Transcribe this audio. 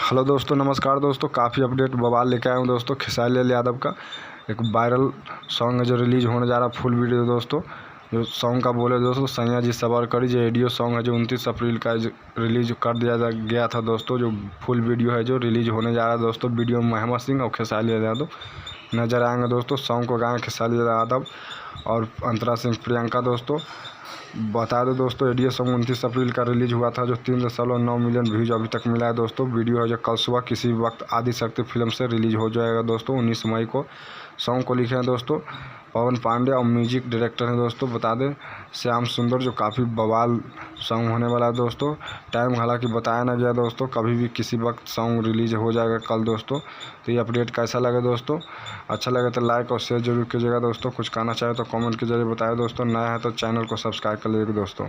Hello दोस्तों, नमस्कार दोस्तों। काफ़ी अपडेट बवाल लेके आया हूँ दोस्तों। खेसारी लाल यादव का एक वायरल सॉन्ग है जो रिलीज़ होने जा रहा है, फुल वीडियो दोस्तों। जो सॉन्ग का बोले दोस्तों, सैया जी सवार करी, जो ऑडियो सॉन्ग है जो 29 अप्रैल का रिलीज कर दिया गया था दोस्तों। जो फुल वीडियो है जो रिलीज होने जा रहा है दोस्तों। वीडियो में महमद सिंह और खेसारी लाल यादव नजर आएंगे दोस्तों। सॉन्ग को गाएंगे खेसारी लाल यादव और अंतरा सिंह प्रियंका दोस्तों। बता दो दोस्तों, ऑडियो सॉन्ग 29 अप्रैल का रिलीज हुआ था, जो 3.9 मिलियन व्यूज अभी तक मिला है दोस्तों। वीडियो है जो कल सुबह किसी वक्त आदि शक्ति फिल्म से रिलीज हो जाएगा दोस्तों, 19 मई को। सॉन्ग को लिखे हैं दोस्तों पवन पांडे और म्यूजिक डायरेक्टर हैं दोस्तों, बता दें श्याम सुंदर। जो काफ़ी बवाल सॉन्ग होने वाला है दोस्तों। टाइम हालांकि बताया ना गया दोस्तों, कभी भी किसी वक्त सॉन्ग रिलीज हो जाएगा कल दोस्तों। तो ये अपडेट कैसा लगा दोस्तों? अच्छा लगे तो लाइक और शेयर जरूर कीजिएगा दोस्तों। कुछ कहना चाहे तो कमेंट के जरिए बताएं दोस्तों। नया है तो चैनल को सब्सक्राइब कर लीजिएगा दोस्तों।